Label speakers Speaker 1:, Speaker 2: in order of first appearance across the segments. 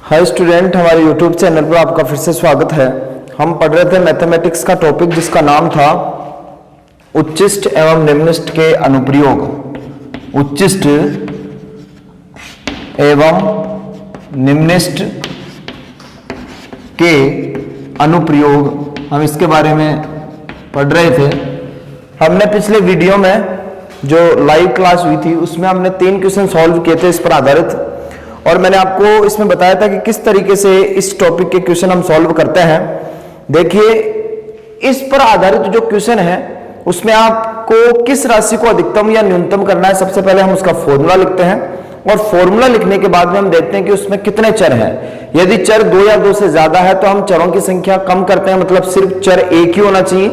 Speaker 1: Hi student, हमारे YouTube channel पर आपका फिर से स्वागत है। हम पढ़ रहे थे मैथमेटिक्स का टॉपिक जिसका नाम था उच्चिष्ट एवं निम्निष्ट के अनुप्रयोग। उच्चिष्ट एवं निम्निष्ट के अनुप्रयोग, हम इसके बारे में पढ़ रहे थे। हमने पिछले वीडियो में जो लाइव क्लास हुई थी उसमें हमने 3 क्वेश्चन सॉल्व किए थे इस पर आधारित, और मैंने आपको इसमें बताया था कि किस तरीके से इस टॉपिक के क्वेश्चन हम सॉल्व करते हैं। देखिए, इस पर आधारित जो क्वेश्चन है उसमें आपको किस राशि को अधिकतम या न्यूनतम करना है। सबसे पहले हम उसका फॉर्मूला लिखते हैं, और फॉर्मूला लिखने के बाद में हम देखते हैं कि उसमें कितने चर हैं। यदि चर 2 या 2 से ज्यादा है तो हम चरों की संख्या कम करते हैं, मतलब सिर्फ चर एक ही होना चाहिए।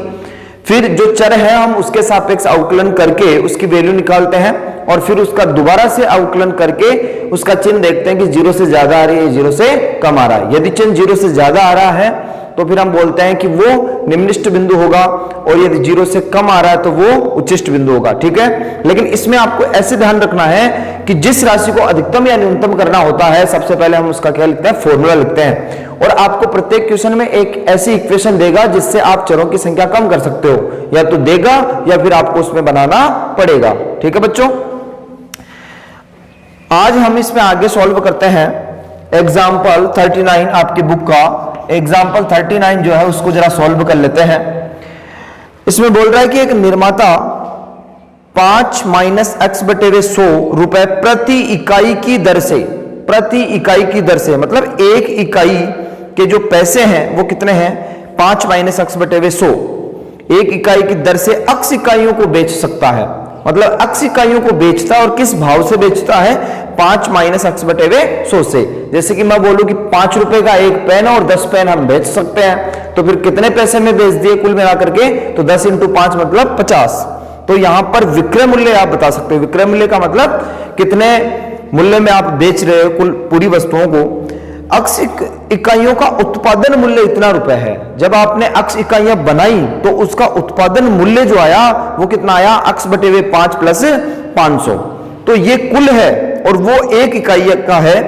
Speaker 1: फिर जो चर है हम उसके सापेक्ष अवकलन करके उसकी वैल्यू निकालते हैं, और फिर उसका दोबारा से अवकलन करके उसका चिन्ह देखते हैं कि 0 से ज्यादा आ रही है, 0 से कम आ रहा है। यदि चिन्ह 0 से ज्यादा आ रहा है तो फिर हम बोलते हैं कि वो निम्निष्ट बिंदु होगा, और यदि 0 से कम आ रहा है तो वो उच्चिष्ट बिंदु होगा। ठीक है, लेकिन इसमें आपको ऐसे ध्यान रखना है कि जिस राशि को अधिकतम या न्यूनतम करना होता है सबसे पहले हम उसका क्या लिखते हैं, फॉर्मूला लिखते हैं। और आपको प्रत्येक क्वेश्चन में एक ऐसी इक्वेशन देगा जिससे आप चरों की संख्या कम कर सकते हो, या तो देगा या फिर आपको उसमें बनाना पड़ेगा। ठीक है बच्चों, आज हम इसमें आगे सॉल्व करते हैं एग्जाम्पल 39। आपकी बुक का एग्जाम्पल 39 जो है उसको जरा सॉल्व कर लेते हैं। इसमें बोल रहा है कि एक निर्माता 5 - x/100 रुपए प्रति इकाई की दर से, प्रति इकाई की दर से मतलब एक इकाई के जो पैसे हैं वो कितने हैं, 5 - x/100। एक इकाई की दर से अक्ष इकाइयों को बेच सकता है, मतलब अक्ष इकाइयों को बेचता है। और किस भाव से बेचता है, 5 - x/100 से। जैसे कि मैं बोलूं कि 5 रुपए का एक पेन और 10 पेन हम बेच सकते हैं, तो फिर कितने पैसे में बेच दिए कुल मिला करके, तो 10 × 5 मतलब 50। तो यहां पर विक्रय मूल्य आप बता सकते हो। विक्रय मूल्य का मतलब कितने मूल्य में आप बेच रहे हो कुल पूरी वस्तुओं को। अक्ष इकाइयों का उत्पादन मूल्य इतना रुपए है। जब आपने अक्ष इकाइयां बनाई तो उसका उत्पादन मूल्य जो आया वो कितना आया, x/5 + 500। तो ये कुल है और वो एक इकाई का है।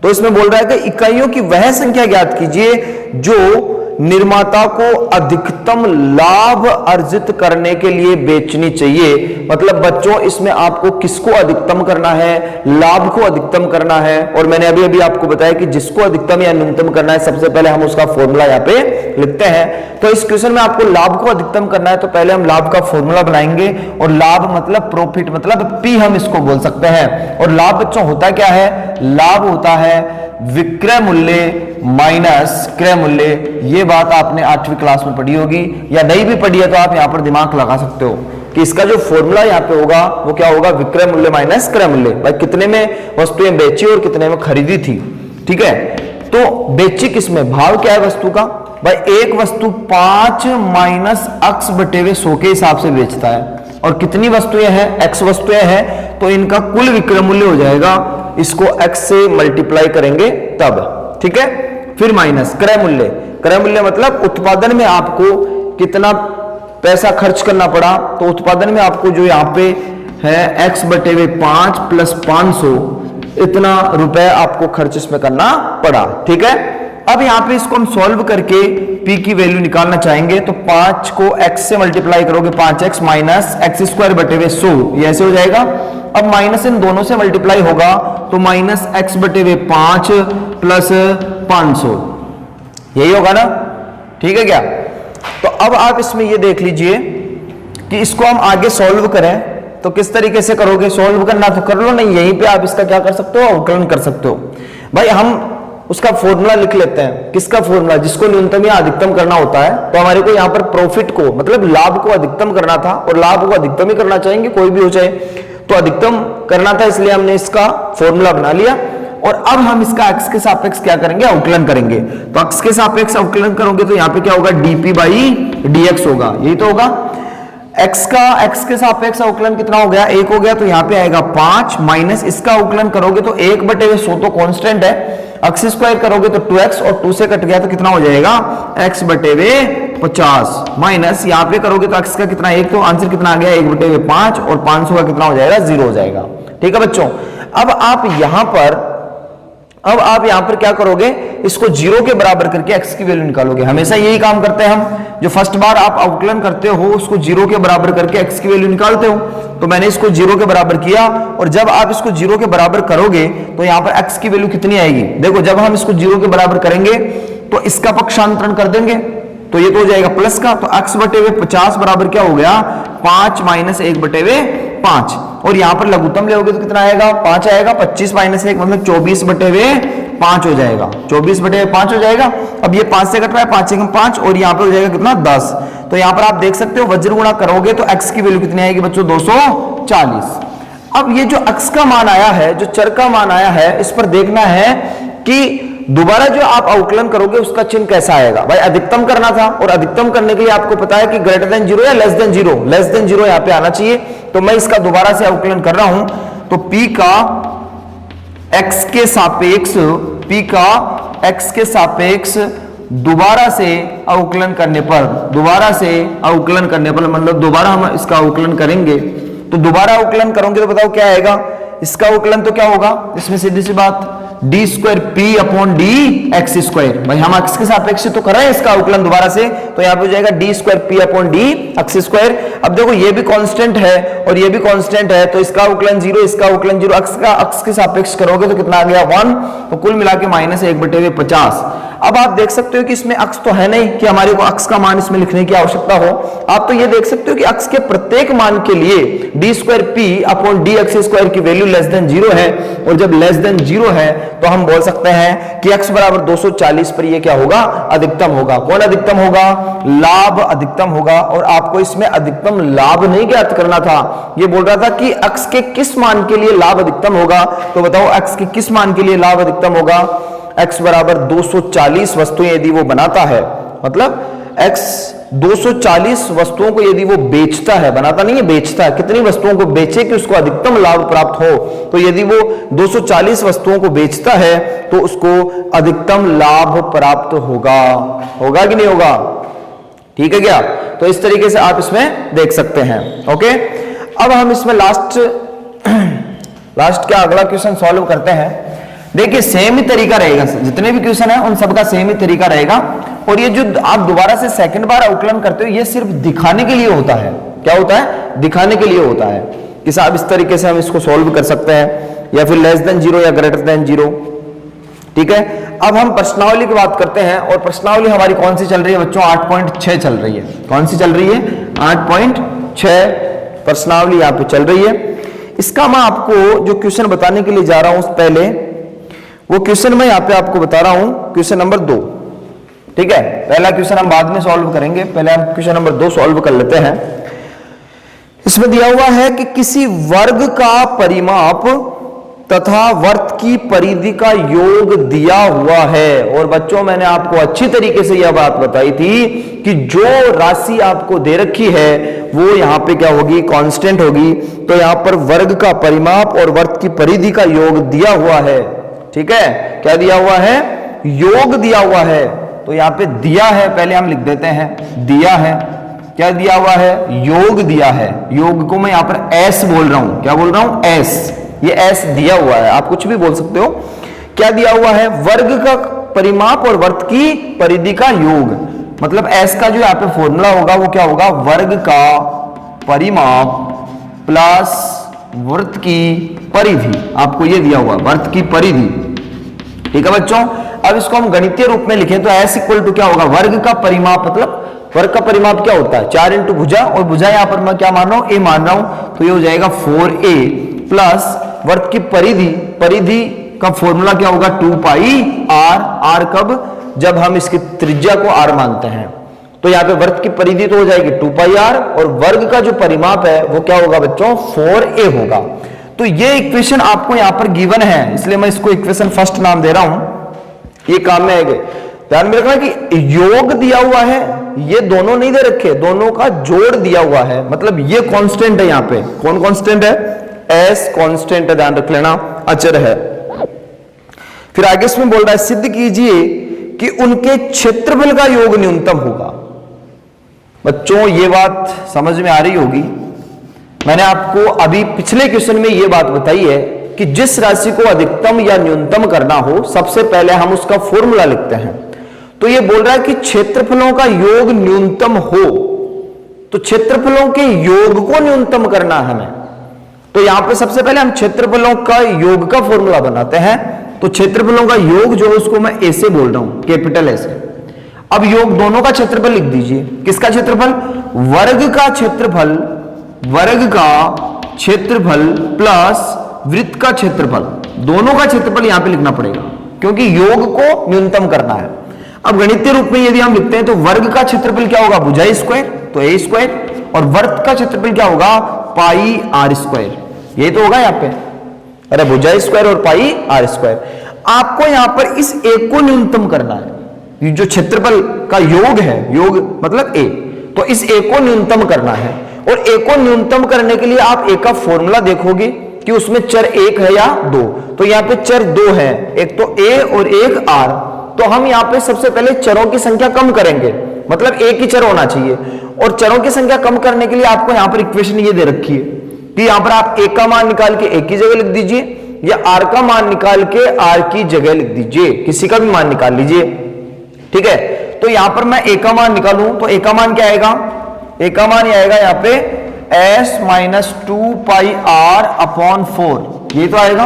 Speaker 1: तो इसमें बोल रहा है कि इकाइयों की वह संख्या ज्ञात कीजिए जो निर्माता को अधिकतम लाभ अर्जित करने के लिए बेचनी चाहिए। मतलब बच्चों, इसमें आपको किसको अधिकतम करना है, लाभ को अधिकतम करना है। और मैंने अभी अभी आपको बताया कि जिसको अधिकतम या न्यूनतम करना है सबसे पहले हम उसका फॉर्मूला यहाँ पे लिखते हैं। तो इस क्वेश्चन में आपको लाभ को अधिकतम करना है तो पहले हम लाभ का फॉर्मूला बनाएंगे, और लाभ मतलब प्रॉफिट, मतलब पी हम इसको बोल सकते हैं। और लाभ बच्चों होता क्या है, लाभ होता है विक्रय मूल्य माइनस क्रय मूल्य। ये बात आपने 8वीं क्लास में पढ़ी होगी, या नहीं भी पढ़ी है तो आप यहां पर दिमाग लगा सकते हो कि इसका जो फॉर्मूला यहाँ पे होगा वो क्या होगा, विक्रय मूल्य माइनस क्रय मूल्य। भाई कितने में वस्तुएं बेची और कितने में खरीदी थी। ठीक है, तो बेची किसमें, भाव क्या है वस्तु का। भाई एक वस्तु 5 - x/100 के हिसाब से बेचता है, और कितनी वस्तुएं हैं, x वस्तुएं हैं, तो इनका कुल विक्रय मूल्य हो जाएगा। इसको x से मल्टीप्लाई करेंगे तब। ठीक है, फिर माइनस क्रय मूल्य। क्रय मूल्य मतलब उत्पादन में आपको कितना पैसा खर्च करना पड़ा, तो उत्पादन में आपको जो यहाँ पे है x/5 + 500 इतना रुपए आपको खर्च इसमें करना पड़ा। ठीक है, अब यहाँ पे इसको हम सॉल्व करके p की वैल्यू निकालना चाहेंगे, तो 5 को x से मल्टीप्लाई करोगे, 5x - x² ये ऐसे हो जाएगा। अब माइनस इन दोनों से मल्टीप्लाई होगा तो -x/5 + 500 यही होगा ना। ठीक है क्या, तो अब आप इसमें ये देख लीजिए कि इसको हम आगे सॉल्व करें तो किस तरीके से करोगे। सॉल्व करना तो कर लो, नहीं यहीं पे आप इसका क्या कर सकते हो, अवकलन कर सकते हो। भाई हम उसका फॉर्मूला लिख लेते हैं। किसका फॉर्मूला, जिसको न्यूनतम या अधिकतम करना होता है। तो हमारे को यहाँ पर प्रॉफिट को मतलब लाभ को अधिकतम करना था, और लाभ को अधिकतम ही करना चाहेंगे, कोई भी हो जाए, तो अधिकतम करना था, इसलिए हमने इसका फॉर्मूला बना लिया। और अब हम इसका x के सापेक्ष क्या करेंगे, अवकलन करेंगे। तो x के सापेक्ष अवकलन करोगे तो यहाँ पे क्या होगा, dp/dx होगा, यही तो होगा। x के सापेक्ष अवकलन कितना हो गया, 1 हो गया, तो यहाँ पे आएगा 5 माइनस इसका अवकलन करोगे तो 1/100 तो कांस्टेंट है, x² करोगे तो 2x, और 2 से कट गया तो कितना हो जाएगा, x/50 माइनस यहाँ पे करोगे तो x का कितना 1, तो आंसर कितना आ गया 1/5, और 500 का कितना हो जाएगा, 0 हो जाएगा। ठीक है बच्चों, अब आप यहां पर अब आप यहां पर क्या करोगे, इसको 0 के बराबर करके x की वैल्यू निकालोगे। हमेशा यही काम करते हैं हम, जो फर्स्ट बार आप अवकलन करते हो उसको 0 के बराबर करके x की वैल्यू निकालते हो। तो मैंने इसको 0 के बराबर किया, और जब आप इसको 0 के बराबर करोगे तो यहां पर x की वैल्यू कितनी आएगी, देखो जब हम इसको 0 के बराबर करेंगे तो इसका पक्षांतरण कर देंगे तो ये तो हो जाएगा प्लस का, तो x बटे 50 बराबर क्या हो गया, 5 माइनस 1 बटे 5, और यहां पर लघुत्तम लेोगे तो कितना आएगा, 5 आएगा। 25 माइनस 1 मतलब 24 बटे 5 हो जाएगा, 24 बटे 5 हो जाएगा। अब ये 5 से कट रहा है, 5 से 5, और यहां पर हो जाएगा कितना, 10। तो यहां पर आप देख सकते हो वज्र गुणा करोगे तो x की वैल्यू कितनी आएगी बच्चों, 240। अब ये जो x का मान आया है, जो चर का मान आया है, इस पर देखना है कि दोबारा जो आप अवकलन करोगे उसका चिन्ह कैसा आएगा। भाई अधिकतम करना था, और अधिकतम करने के लिए आपको पता है कि ग्रेटर देन 0 या लेस देन 0, लेस देन 0 यहां पे आना चाहिए। तो मैं इसका दोबारा से अवकलन कर रहा हूं, तो p का x के सापेक्ष, p का x के सापेक्ष दोबारा से अवकलन करने पर, दोबारा से अवकलन करने पर मतलब दोबारा हम इसका अवकलन करेंगे, तो दोबारा अवकलन करोगे तो बताओ क्या आएगा, इसका अवकलन तो क्या होगा, इसमें सीधी सी बात D square P upon D x square. भाई हम एक्स के सापेक्ष तो कर रहे हैं इसका अवकलन दोबारा से, तो यहां पे हो जाएगा D square P upon D x square. अब देखो ये भी कांस्टेंट है और ये भी कांस्टेंट है, तो इसका अवकलन 0, इसका अवकलन 0, एक्स के सापेक्ष करोगे तो कितना आ गया 1, तो कुल मिला के माइनस 1 बटे 50। अब आप देख सकते हो कि इसमें अक्स तो है नहीं कि हमारे को अक्स का मान इसमें लिखने की आवश्यकता हो। आप तो ये देख सकते हो कि अक्स के प्रत्येक मान के लिए D square P upon D x square की वैल्यू लेस देन 0 है, और जब लेस देन 0 है तो हम बोल सकते हैं कि x बराबर 240 पर ये क्या होगा, अधिकतम होगा। कौन अधिकतम होगा, लाभ अधिकतम होगा। और आपको इसमें अधिकतम लाभ नहीं ज्ञात करना था, ये बोल रहा था कि x के किस मान के लिए लाभ अधिकतम होगा। तो बताओ x के किस मान के लिए लाभ अधिकतम होगा, x बराबर 240 वस्तुएं यदि वो बनाता है, मतलब x 240 वस्तुओं को यदि वो बेचता है, बनाता नहीं है, बेचता है, कितनी वस्तुओं को बेचे कि उसको अधिकतम लाभ प्राप्त हो, तो यदि वो 240 वस्तुओं को बेचता है तो उसको अधिकतम लाभ प्राप्त होगा। होगा कि नहीं होगा, ठीक है क्या। तो इस तरीके से आप इसमें देख सकते हैं। ओके, अब हम इसमें लास्ट क्या अगला क्वेश्चन सॉल्व करते हैं। देखिए सेम ही तरीका रहेगा, जितने भी क्वेश्चन है उन सबका सेम ही तरीका रहेगा। और ये जो आप दोबारा से सेकंड बार अवकलन करते हो, ये सिर्फ दिखाने के लिए होता है। क्या होता है, दिखाने के लिए होता है कि साहब इस तरीके से हम इसको सॉल्व कर सकते हैं, या फिर लेस देन 0 या ग्रेटर देन 0। ठीक है, अब हम प्रश्नावली की बात करते हैं, और प्रश्नावली हमारी कौन सी चल रही है बच्चों, 8.6 चल रही है। कौन सी चल रही है, 8.6 प्रश्नावली यहाँ पे चल रही है। इसका मैं आपको जो क्वेश्चन बताने के लिए जा रहा हूं पहले, वो क्वेश्चन मैं यहाँ पे आपको बता रहा हूं, क्वेश्चन नंबर 2। ठीक है, पहला क्वेश्चन हम बाद में सॉल्व करेंगे, पहले हम क्वेश्चन नंबर 2 सॉल्व कर लेते हैं। इसमें दिया हुआ है कि किसी वर्ग का परिमाप तथा वर्त की परिधि का योग दिया हुआ है। और बच्चों मैंने आपको अच्छी तरीके से यह बात बताई थी कि जो राशि आपको दे रखी है वो यहां पे क्या होगी, कांस्टेंट होगी। तो यहां पर वर्ग का परिमाप और वर्त की परिधि का योग दिया हुआ है। ठीक है, क्या दिया हुआ है, योग दिया हुआ है। तो यहां पे दिया है, पहले हम लिख देते हैं, दिया है, क्या दिया हुआ है, योग दिया है। योग को मैं यहां पर एस बोल रहा हूं, क्या बोल रहा हूं, एस। ये एस दिया हुआ है, आप कुछ भी बोल सकते हो। क्या दिया हुआ है, वर्ग का परिमाप और वर्त की परिधि का योग। मतलब एस का जो यहां पे फॉर्मूला होगा वो क्या होगा, वर्ग का परिमाप प्लस वर्त की परिधि। आपको ये दिया हुआ वर्त की परिधि। ठीक है बच्चों, अब इसको हम गणितीय रूप में लिखें तो एस इक्वल टू क्या होगा, वर्ग का परिमाप, मतलब वर्ग का परिमाप क्या होता है, 4 इंटू भुजा, और भुजा यहां पर मैं क्या मान रहा हूं, ए मान रहा हूं। तो ये हो जाएगा 4a प्लस वर्ग की परिधि, परिधि का फॉर्मूला क्या होगा, 2 पाई आर। आर कब, जब हम इसकी त्रिज्या को आर मानते हैं। तो यहां पे वर्ग की परिधि तो हो जाएगी 2 पाई आर, और वर्ग का जो परिमाप है वो क्या होगा बच्चों, 4a होगा। तो ये इक्वेशन आपको यहां पर गिवन है, इसलिए मैं इसको इक्वेशन फर्स्ट नाम दे रहा हूं, ये काम में आएगा। ध्यान में रखना कि योग दिया हुआ है, ये दोनों नहीं दे रखे, दोनों का जोड़ दिया हुआ है। मतलब ये कांस्टेंट है, यहां पे कौन कांस्टेंट है, एस कांस्टेंट है, ध्यान रख लेना, अचर है। फिर आगे इसमें बोल रहा है सिद्ध कीजिए कि उनके क्षेत्रफल का योग न्यूनतम होगा। बच्चों ये बात समझ में आ रही होगी, मैंने आपको अभी पिछले क्वेश्चन में ये बात बताई है कि जिस राशि को अधिकतम या न्यूनतम करना हो सबसे पहले हम उसका फॉर्मूला लिखते हैं। तो ये बोल रहा है कि क्षेत्रफलों का योग न्यूनतम हो, तो क्षेत्रफलों के योग को न्यूनतम करना है हमें। तो यहां पे सबसे पहले हम क्षेत्रफलों का योग का फॉर्मूला बनाते हैं। तो क्षेत्रफलों का योग जो है उसको मैं ए से बोल रहा हूं, कैपिटल ए से। अब योग दोनों का क्षेत्रफल लिख दीजिए। किसका क्षेत्रफल? वर्ग का क्षेत्रफल, वर्ग का क्षेत्रफल प्लस वृत्त का क्षेत्रफल, दोनों का क्षेत्रफल यहां पे लिखना पड़ेगा क्योंकि योग को न्यूनतम करना है। अब गणितीय रूप में यदि हम लिखते हैं तो वर्ग का क्षेत्रफल क्या होगा? भुजा स्क्वायर, तो ए स्क्वायर, और वृत्त का क्षेत्रफल क्या होगा? पाई आर स्क्वायर। यही तो होगा यहाँ पे, अरे भुजा स्क्वायर और पाई आर स्क्वायर। आपको यहां पर इस एक को न्यूनतम करना है, जो क्षेत्रफल का योग है, योग मतलब ए, तो इस ए को न्यूनतम करना है। और ए को न्यूनतम करने के लिए आप ए का फॉर्मूला देखोगे कि उसमें चर एक है या दो। तो यहां पे चर दो है, एक तो ए और एक आर। तो हम यहां पे सबसे पहले चरों की संख्या कम करेंगे, मतलब एक ही चर होना चाहिए। और चरों की संख्या कम करने के लिए आपको यहां पर इक्वेशन ये दे रखी है कि यहां पर आप ए का मान निकाल के ए की जगह लिख दीजिए या आर का मान निकाल के आर की जगह लिख दीजिए, किसी का भी मान निकाल लीजिए, ठीक है। तो यहां पर मैं ए का मान निकालूं तो ए का मान क्या आएगा? ए का मान ये आएगा यहां पे s minus 2 pi r upon 4, ये तो आएगा।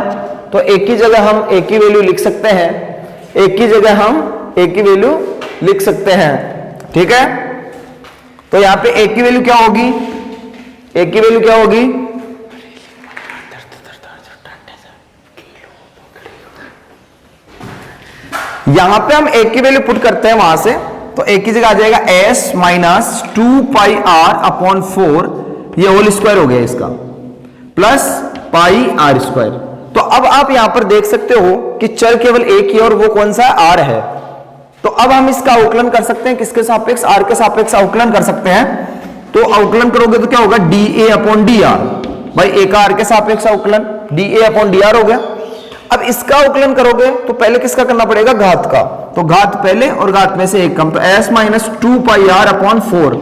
Speaker 1: तो ए की जगह हम ए की वैल्यू लिख सकते हैं, ए की जगह हम ए की वैल्यू लिख सकते हैं, ठीक है। तो यहां पे ए की वैल्यू क्या होगी? ए की वैल्यू क्या होगी? यहां पे हम ए की वैल्यू पुट करते हैं वहां से, तो ए की जगह आ जाएगा s minus 2 pi r upon 4, ये होल स्क्वायर हो गया इसका, प्लस पाई आर स्क्वायर। तो अब आप यहां पर देख सकते हो कि चर केवल एक ही और वो कौन सा है? आर है। तो अब हम इसका अवकलन कर सकते हैं, किसके सापेक्ष? आर के सापेक्ष अवकलन कर सकते हैं। तो अवकलन करोगे तो क्या होगा? D A upon D R, भाई ए का आर के सापेक्ष अवकलन D A upon D R हो गया। अब इसका अवकलन करोगे तो पहले किसका करना पड़ेगा? घात का, तो घात पहले और घात में से एक कम, तो s minus 2 pi r upon 4,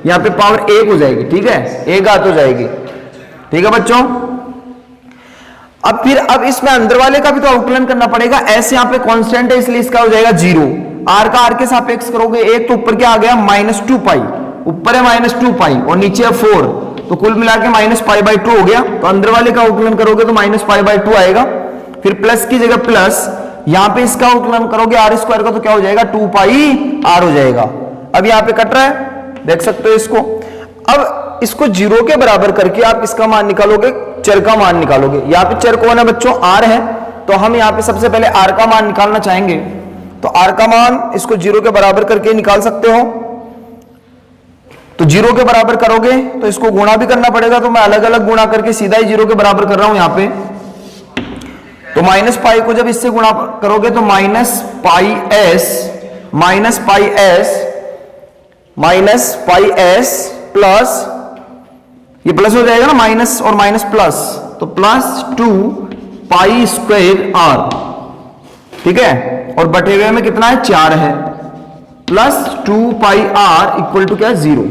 Speaker 1: यहां पे पावर 1 हो जाएगी, ठीक है, एक घात हो जाएगी, ठीक है बच्चों। अब फिर अब इसमें अंदर वाले का भी तो अवकलन करना पड़ेगा। s यहां पे कांस्टेंट है इसलिए इसका हो जाएगा 0, r का r के सापेक्ष करोगे एक, तो ऊपर क्या आ गया? माइनस 2 पाई, ऊपर है माइनस 2 पाई और नीचे है 4, तो कुल मिला के माइनस पाई बाई 2 हो गया। तो अंदर वाले का अवकलन करोगे तो माइनस पाई बाई 2 आएगा। फिर प्लस की जगह प्लस, यहां पे इसका अवकलन करोगे आर स्क्वायर का, तो क्या हो जाएगा? 2 पाई आर हो जाएगा। अब यहां पे कट रहा है, देख सकते हो इसको। अब इसको 0 के बराबर करके आप इसका मान निकालोगे, चर का मान निकालोगे। यहां पे चर कौन है बच्चों? आर है। तो हम यहां पे सबसे पहले आर का मान निकालना चाहेंगे, तो आर का मान इसको 0 के बराबर करके निकाल सकते हो। तो 0 के बराबर करोगे तो इसको गुणा भी करना पड़ेगा, तो मैं अलग अलग गुणा करके सीधा ही 0 के बराबर कर रहा हूं यहां पे। तो माइनस पाई को जब इससे गुणा करोगे तो माइनस पाई एस प्लस, ये प्लस हो जाएगा ना, माइनस और माइनस प्लस, तो प्लस 2 पाई स्क्वायर आर, ठीक है। और बटे हुए में कितना है? 4 है, plus 2 pi r equal to क्या है? 0।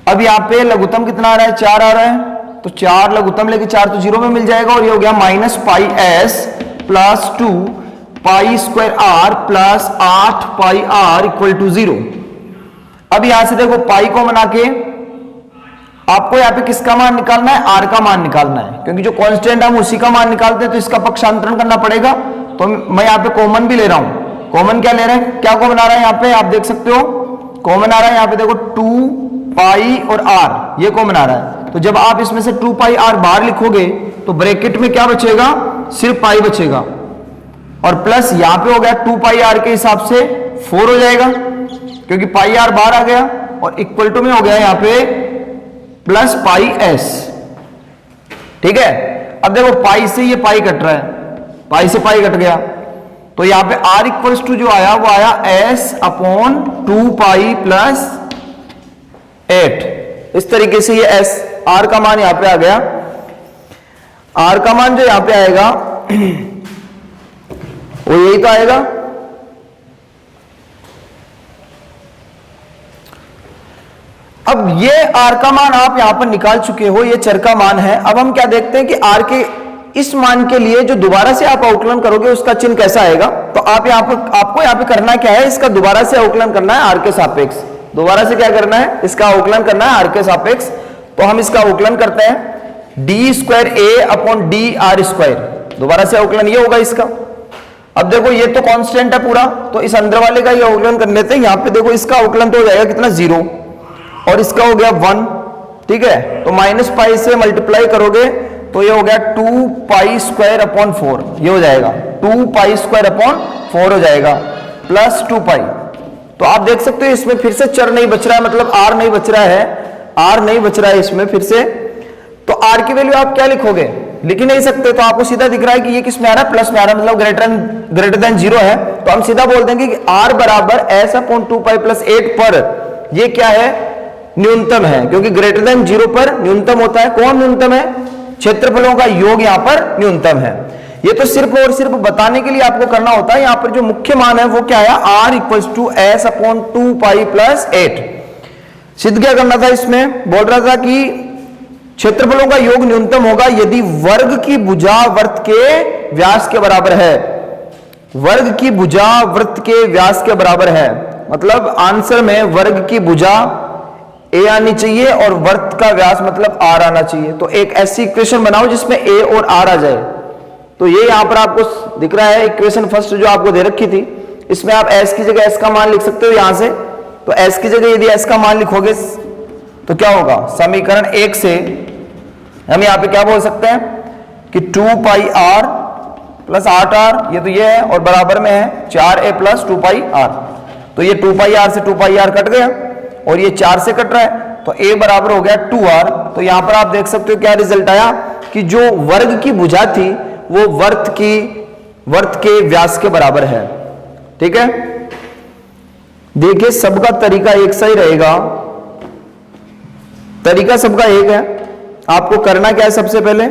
Speaker 1: अब यहां पे लघुत्तम कितना आ रहा है? 4 आ रहा है, तो 4 लघुत्तम लेके 4 तो 0 में मिल जाएगा, और ये हो गया minus pi s plus 2 pi square r plus 8 pi r equal to 0। अब यहां से देखो पाई को बना के आपको यहां पे किसका मान निकालना है? आर का मान निकालना है, क्योंकि जो कांस्टेंट हम उसी का मान निकालते हैं तो इसका पक्षांतरण करना पड़ेगा। तो मैं यहां पे कॉमन भी ले रहा हूं। कॉमन क्या ले रहे हैं? क्या कॉमन आ रहा है यहां पे? आप देख सकते हो कॉमन आ रहा है यहां पे, देखो 2 पाई और आर, ये कॉमन आ रहा है। तो जब आप इसमें से 2 पाई आर बाहर लिखोगे तो ब्रैकेट में क्या बचेगा? सिर्फ पाई बचेगा, और प्लस यहां पे हो गया 2 पाई आर के हिसाब से 4 हो जाएगा, क्योंकि पाई आर बाहर आ गया, और इक्वल टू में हो गया यहां पे प्लस पाई एस, ठीक है। अब देखो पाई से ये पाई कट रहा है, पाई से पाई कट गया, तो यहां पे आर इक्वल्स टू जो आया वो आया एस अपॉन 2 पाई प्लस 8। इस तरीके से ये एस आर का मान यहां पे आ गया। आर का मान जो यहां पे आएगा वो यही तो आएगा। अब ये आर का मान आप यहां पर निकाल चुके हो, ये चर का मान है। अब हम क्या देखते हैं कि आर के इस मान के लिए जो दोबारा से आप अवकलन करोगे उसका चिन्ह कैसा आएगा। तो आप आपको यहाँ पे करना क्या है, इसका दोबारा से अवकलन करना है आर के सापेक्ष। दोबारा से क्या करना है, इसका अवकलन करना है आर के सापेक्ष। तो हम इसका अवकलन करते हैं डी स्क्वायर ए अपॉन डी आर स्क्वायर। दोबारा से अवकलन ये होगा इसका। अब देखो ये तो कांस्टेंट है पूरा, तो इस अंदर वाले का ये अवकलन कर लेते हैं। यहाँ पे देखो इसका अवकलन तो हो जाएगा कितना 0 और इसका हो गया 1, ठीक है। तो माइनस पाई से मल्टीप्लाई करोगे तो ये हो गया 2 पाई स्क्वायर अपॉन 4, ये हो जाएगा 2 पाई स्क्वायर अपॉन 4 हो जाएगा प्लस 2 पाई। तो आप देख सकते हो इसमें फिर से चर नहीं बच रहा है, मतलब आर नहीं बच रहा है, आर नहीं बच रहा है इसमें फिर से। तो आर की वैल्यू आप क्या लिखोगे, लिख ही नहीं सकते। तो आपको सीधा दिख रहा है कि ये किस में आ रहा है, प्लस में आ रहा है, मतलब ग्रेटर देन 0 है। तो हम सीधा बोल देंगे कि आर बराबर एस अपॉन 2 पाई प्लस 8 पर ये क्या है, न्यूनतम है, क्योंकि ग्रेटर देन 0 पर न्यूनतम होता है। कौन न्यूनतम है, क्षेत्रफलों का योग यहाँ पर न्यूनतम है। ये तो सिर्फ और सिर्फ बताने के लिए आपको करना होता है। यहाँ पर जो मुख्य मान है वो क्या है, r equals to s upon 2 pi plus 8। सिद्ध क्या करना था, इसमें बोल रहा था कि क्षेत्रफलों का योग न्यूनतम होगा यदि वर्ग की भुजा वृत्त के व्यास के बराबर है। वर्ग की भुजा वृत्त के व्यास के बराबर है, मतलब आंसर में वर्ग की भुजा ए आनी चाहिए और वृत्त का व्यास मतलब आर आना चाहिए। तो एक ऐसी इक्वेशन बनाओ जिसमें ए और आर आ जाए। तो ये यहां पर आपको दिख रहा है इक्वेशन फर्स्ट जो आपको दे रखी थी। इसमें आप एस की जगह एस का मान लिख सकते हो यहां से। तो एस की जगह यदि एस का मान लिखोगे तो क्या होगा, समीकरण 1 से हम यहां पे क्या बोल सकते हैं कि 2 पाई आर प्लस 8r, ये तो ये है, और बराबर में है 4a प्लस 2 पाई आर। तो ये 2 पाई आर से 2 पाई आर कट गया और ये 4 से कट रहा है, तो a बराबर हो गया 2r। तो यहां पर आप देख सकते हो क्या रिजल्ट आया कि जो वर्ग की भुजा थी वो वर्त के व्यास के बराबर है। ठीक है, देखिए सबका तरीका एक सा ही रहेगा, तरीका सबका एक है। आपको करना क्या है, सबसे पहले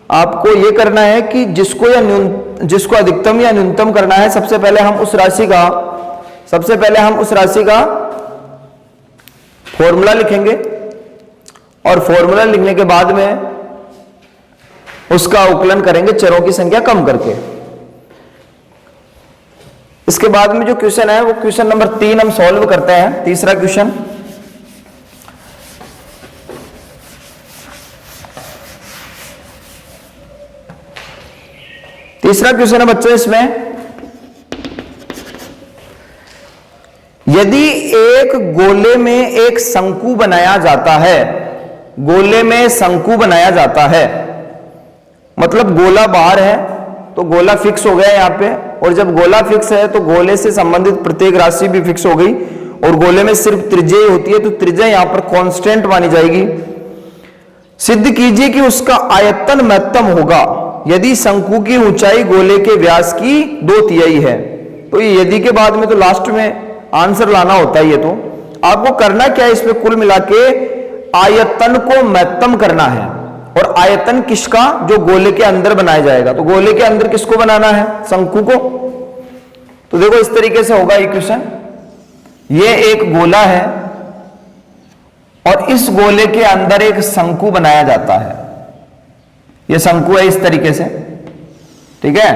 Speaker 1: आपको यह करना है कि जिसको अधिकतम या न्यूनतम करना है, सबसे पहले हम उस राशि का फॉर्मूला लिखेंगे और फॉर्मूला लिखने के बाद में उसका अवकलन करेंगे चरों की संख्या कम करके। इसके बाद में जो क्वेश्चन है वो क्वेश्चन नंबर 3 हम सॉल्व करते हैं। तीसरा क्वेश्चन, है बच्चों, इसमें यदि एक गोले में एक शंकु बनाया जाता है, गोले में शंकु बनाया जाता है, मतलब गोला बाहर है तो गोला फिक्स हो गया यहां पे, और जब गोला फिक्स है तो गोले से संबंधित प्रत्येक राशि भी फिक्स हो गई, और गोले में सिर्फ त्रिज्या ही होती है तो त्रिज्या यहां पर कांस्टेंट मानी जाएगी। सिद्ध कीजिए कि उसका आयतन महत्तम होगा यदि शंकु की ऊंचाई गोले के व्यास की 2/3 है। तो ये यदि के बाद में तो लास्ट में आंसर लाना होता है। ये तो आपको करना क्या है, इसमें कुल मिला के आयतन को महत्तम करना है। और आयतन किसका, जो गोले के अंदर बनाया जाएगा। तो गोले के अंदर किसको बनाना है, शंकु को। तो देखो इस तरीके से होगा इक्वेशन, ये एक गोला है और इस गोले के अंदर एक शंकु बनाया जाता है। ये शंकु है इस तरीके से, ठीक है।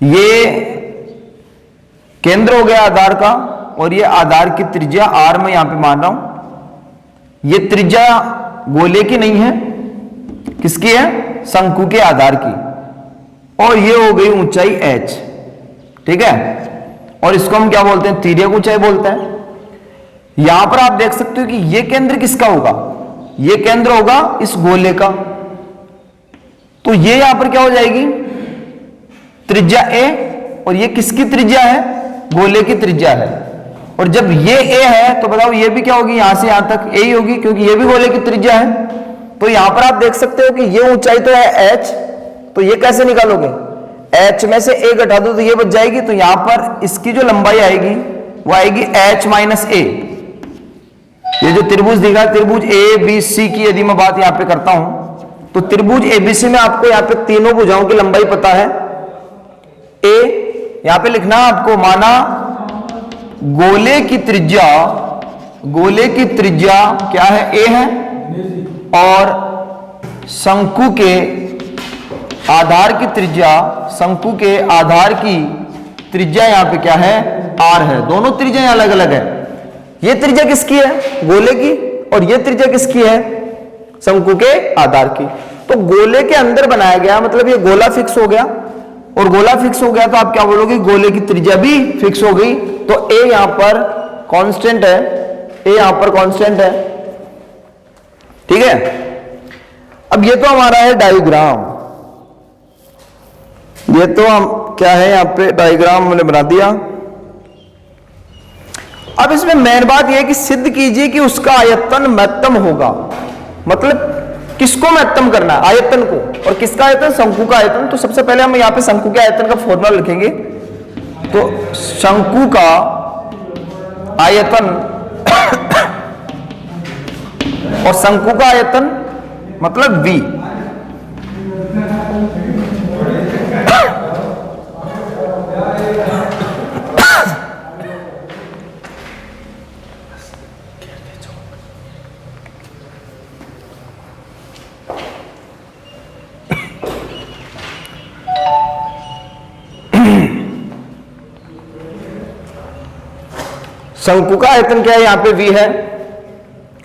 Speaker 1: ये केंद्र हो गया आधार का, और ये आधार की त्रिज्या आर में यहां पे मान रहा हूं। ये त्रिज्या गोले की नहीं है, किसकी है, शंकु के आधार की, और ये हो गई ऊंचाई h, ठीक है। और इसको हम क्या बोलते हैं, तिर्यक ऊंचाई बोलते हैं। यहां पर आप देख सकते हो कि ये केंद्र किसका होगा, ये केंद्र होगा इस गोले का। तो ये यहां पर क्या हो जाएगी, त्रिज्या a, और ये किसकी त्रिज्या है, गोले की त्रिज्या है। और जब ये a है तो बताओ ये भी क्या होगी, यहां से यहां तक a ही होगी, क्योंकि ये भी गोले की त्रिज्या है। तो यहां पर आप देख सकते हो कि ये ऊंचाई तो है h, तो ये कैसे निकालोगे, h में से a घटा दो तो ये बच जाएगी। तो यहां पर इसकी जो लंबाई आएगी वो आएगी h माइनस a। ये जो त्रिभुज दिखा, त्रिभुज ABC की यदि मैं बात यहां पे करता हूं, तो त्रिभुज ABC में आपको यहां पे तीनों भुजाओं की लंबाई पता है। a यहां पे लिखना आपको, माना गोले की त्रिज्या क्या है, a है, और शंकु के आधार की त्रिज्या, शंकु के आधार की त्रिज्या यहां पे क्या है, r है। दोनों त्रिज्या अलग अलग है। ये त्रिज्या किसकी है, गोले की, और ये त्रिज्या किसकी है, शंकु के आधार की। तो गोले के अंदर बनाया गया, मतलब ये गोला फिक्स हो गया, और गोला फिक्स हो गया तो आप क्या बोलोगे, गोले की त्रिज्या भी फिक्स हो गई। तो a यहां पर कांस्टेंट है, a यहां पर कांस्टेंट है, ठीक है। अब ये तो हमारा है डायग्राम, ये तो हम क्या है यहां पे डायग्राम हमने बना दिया। अब इसमें मेन बात यह कि सिद्ध कीजिए कि उसका आयतन महत्तम होगा। मतलब किसको महत्तम करना है, आयतन को, और किसका आयतन, शंकु का आयतन। तो सबसे पहले हम यहां पे शंकु के आयतन का फॉर्मूला लिखेंगे। तो शंकु का आयतन और शंकु का आयतन मतलब V। शंकु का आयतन क्या है, यहां पे V है,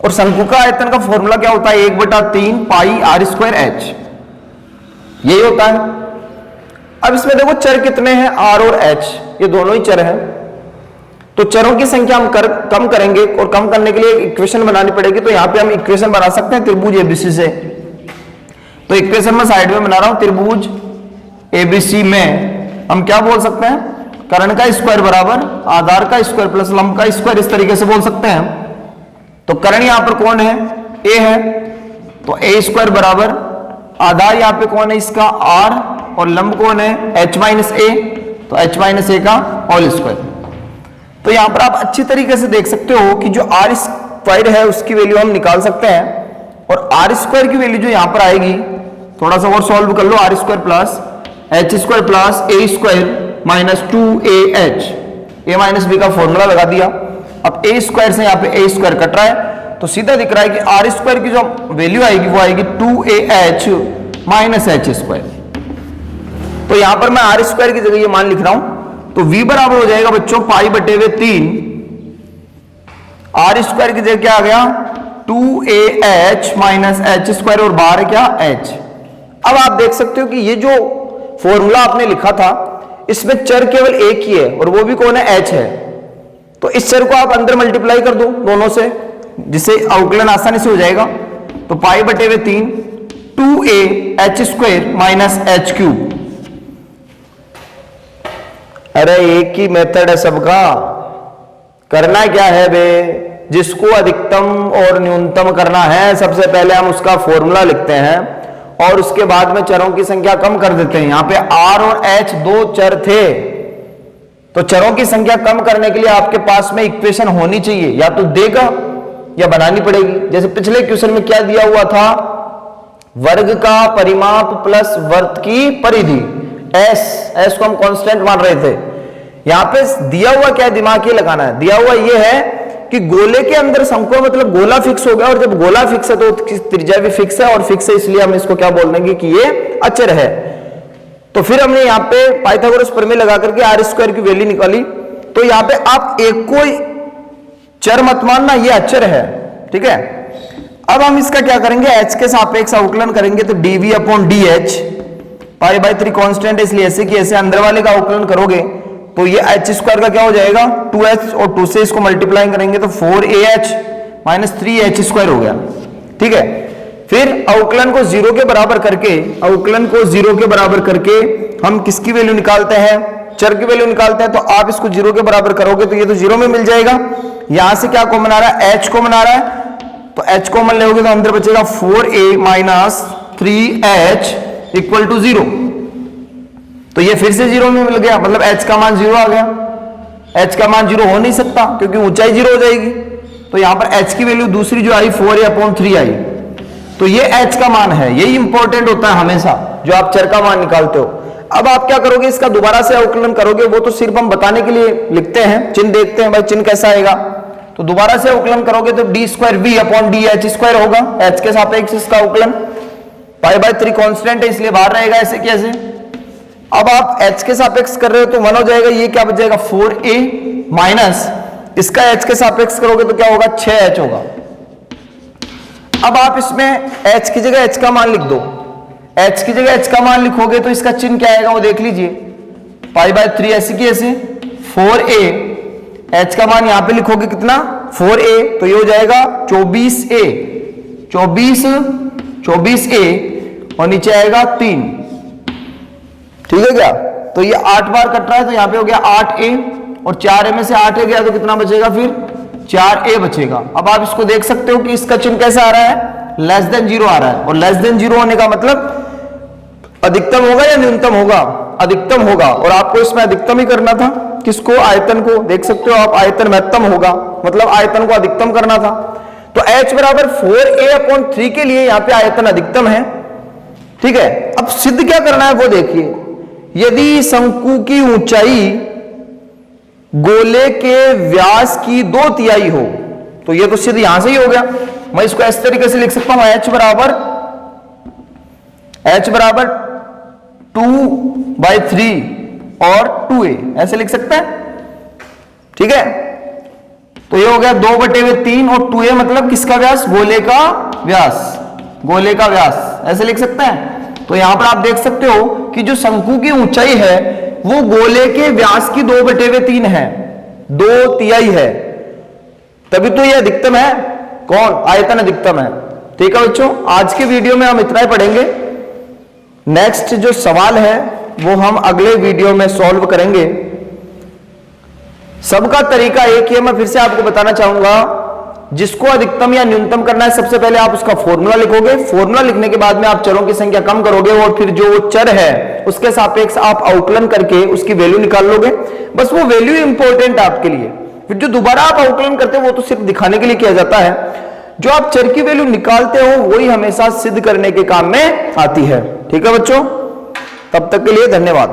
Speaker 1: और शंकु का आयतन का फॉर्मूला क्या होता है, 1/3 पाई r स्क्वायर h, यही होता है। अब इसमें देखो चर कितने हैं, r और h, ये दोनों ही चर हैं। तो चरों की संख्या हम कम करेंगे, और कम करने के लिए इक्वेशन बनानी पड़ेगी। तो यहां पे हम इक्वेशन बना सकते हैं त्रिभुज एबीसी से। तो इक्वेशन में साइड में बना रहा हूं, त्रिभुज एबीसी में हम क्या बोल सकते हैं, कर्ण का स्क्वायर बराबर आधार का स्क्वायर प्लस लंब का स्क्वायर, इस तरीके से बोल सकते हैं। तो कर्ण यहां पर कौन है, a है, तो a स्क्वायर बराबर आधार यहां पे कौन है इसका, r, और लंब कौन है, h माइनस a, तो h माइनस a का होल स्क्वायर। तो यहां पर आप अच्छी तरीके से देख सकते हो कि जो r स्क्वायर है उसकी वैल्यू हम निकाल सकते हैं, और r स्क्वायर की वैल्यू जो यहां पर आएगी, थोड़ा सा और सॉल्व कर लो, r square plus h square plus a square minus 2ah, a minus b का फॉर्मूला लगा दिया। अब a स्क्वायर से यहाँ पे a स्क्वायर कट रहा है, तो सीधा दिख रहा है कि r स्क्वायर की जो वैल्यू आएगी वो आएगी 2ah माइनस h स्क्वायर। तो यहां पर मैं r स्क्वायर की जगह ये मान लिख रहा हूं, तो v बराबर हो जाएगा बच्चों पाई बटे हुए 3, r स्क्वायर की जगह क्या आ गया, 2ah माइनस h स्क्वायर, और बाहर है क्या, h। अब आप देख सकते हो कि ये जो फॉर्मूला आपने लिखा था इसमें चर केवल एक ही है, और वो भी कौन है, h है। तो इस चर को आप अंदर मल्टीप्लाई कर दो दोनों से, जिससे अवकलन आसानी से हो जाएगा। तो पाई बटे हुए 3 2ah square minus h cube. अरे एक ही मेथड है सबका, करना क्या है बे, जिसको अधिकतम और न्यूनतम करना है सबसे पहले हम उसका फॉर्मूला लिखते हैं, और उसके बाद में चरों की संख्या कम कर देते हैं। यहां पे r और h दो चर थे, तो चरों की संख्या कम करने के लिए आपके पास में इक्वेशन होनी चाहिए, या तो देगा या बनानी पड़ेगी। जैसे पिछले क्वेश्चन में क्या दिया हुआ था, वर्ग का परिमाप प्लस वृत्त की परिधि, s को हम कांस्टेंट मान रहे थे। यहां पे दिया हुआ क्या है, दिमाग ये लगाना है, दिया हुआ ये है कि गोले के अंदर शंकु मतलब गोला फिक्स हो गया, और जब गोला फिक्स है तो त्रिज्या भी फिक्स है, और फिक्स है इसलिए हम इसको क्या बोल देंगे कि ये अचर है। तो फिर हमने यहाँ पे पाइथागोरस प्रमेय लगा करके r स्क्वायर की वैल्यू निकाली। तो यहाँ पे आप एक को चर मत मानना, ये अचर है, ठीक है। अब हम इसका क्या करेंगे, h के सापेक्ष अवकलन करेंगे। तो dv upon dh, pi by 3 constant है इसलिए ऐसे कि ऐसे अंदर वाले का अवकलन करोगे तो ये h स्क्वायर का क्या हो जाएगा, 2h, और 2 से इसको मल्टीप्लाई करेंगे तो 4ah माइनस 3h स्क्वायर हो गया, ठीक है। फिर अवकलन को 0 के बराबर करके, अवकलन को 0 के बराबर करके हम किसकी वैल्यू निकालते हैं, चर की वैल्यू निकालते हैं। तो आप इसको 0 के बराबर करोगे तो ये तो 0 में मिल जाएगा। यहां से क्या कॉमन आ रहा है, h कॉमन आ रहा है, तो h कॉमन लोगे तो अंदर बचेगा 4a minus 3h equal to 0। तो ये फिर से 0 में मिल गया, मतलब h का मान 0 आ गया। h का मान 0 हो नहीं सकता क्योंकि ऊंचाई 0 हो जाएगी। तो यहां पर h की वैल्यू दूसरी जो आई 4a/3 आई, तो ये h का मान है। यही इंपॉर्टेंट होता है हमेशा जो आप चर का मान निकालते हो। अब आप क्या करोगे, इसका दोबारा से अवकलन करोगे, वो तो सिर्फ हम बताने के लिए लिखते हैं, चिन्ह देखते हैं भाई चिन्ह कैसा आएगा। तो दोबारा से अवकलन करोगे तो d² v/dh² होगा, h के सापेक्ष इसका अवकलन। पाई बाय 3 कांस्टेंट है इसलिए बाहर रहेगा, ऐसे कैसे। अब आप h के सापेक्ष कर रहे हो तो 1 हो जाएगा, ये क्या बच जाएगा 4a माइनस इसका h के सापेक्ष करोगे तो क्या होगा 6h होगा। अब आप इसमें h की जगह h का मान लिख दो, h की जगह h का मान लिखोगे तो इसका चिन्ह क्या आएगा वो देख लीजिए, पाई बाय 3 ऐसे की ऐसे 4a, h का मान यहां पे लिखोगे कितना 4a तो ये हो जाएगा 24a, 24a और नीचे आएगा 3, ठीक है क्या। तो ये 8 बार कट रहा है तो यहां पे हो गया 8a और 4a में से 8a गया तो कितना बचेगा फिर 4a बचेगा। अब आप इसको देख सकते हो कि इसका चिन्ह कैसा आ रहा है, लेस देन 0 आ रहा है, और लेस देन 0 होने का मतलब अधिकतम होगा या न्यूनतम होगा, अधिकतम होगा, और आपको इसमें अधिकतम ही करना था। किसको, आयतन को, देख सकते हो आप आयतन महत्तम होगा, मतलब आयतन को अधिकतम करना था। तो h बराबर 4a/3 के लिए यहां पे आयतन अधिकतम है, ठीक है। अब सिद्ध क्या करना है वो देखिए, यदि शंकु की ऊंचाई गोले के व्यास की 2/3 हो तो ये तो सिद्ध यहां से ही हो गया। मैं इसको इस तरीके से लिख सकता हूं, h बराबर 2/3 और 2a, ऐसे लिख सकते हैं, ठीक है। तो ये हो गया 2/3 और 2a मतलब किसका व्यास, गोले का व्यास, गोले का व्यास, ऐसे लिख सकते हैं। तो यहां पर आप देख सकते हो कि जो शंकु की ऊंचाई है वो गोले के व्यास की 2/3 है, 2/3 है, तभी तो ये अधिकतम है, कौन, आयतन अधिकतम है। ठीक है बच्चों, आज के वीडियो में हम इतना ही पढ़ेंगे, नेक्स्ट जो सवाल है वो हम अगले वीडियो में सॉल्व करेंगे। सबका तरीका एक ही है, मैं फिर से आपको बताना चाहूंगा, जिसको अधिकतम या न्यूनतम करना है सबसे पहले आप उसका फॉर्मूला लिखोगे, फॉर्मूला लिखने के बाद में आप चरों की संख्या कम करोगे और फिर जो चर है उसके सापेक्ष आप आउकलन करके उसकी वैल्यू निकाल लोगे, बस वो वैल्यू इंपॉर्टेंट है आपके लिए। फिर जो दोबारा आप आउकलन करते हो वो तो सिर्फ दिखाने के लिए किया जाता है, जो आप चर की वैल्यू निकालते हो वही हमेशा सिद्ध करने के काम में आती है। ठीक है बच्चों, तब तक के लिए धन्यवाद।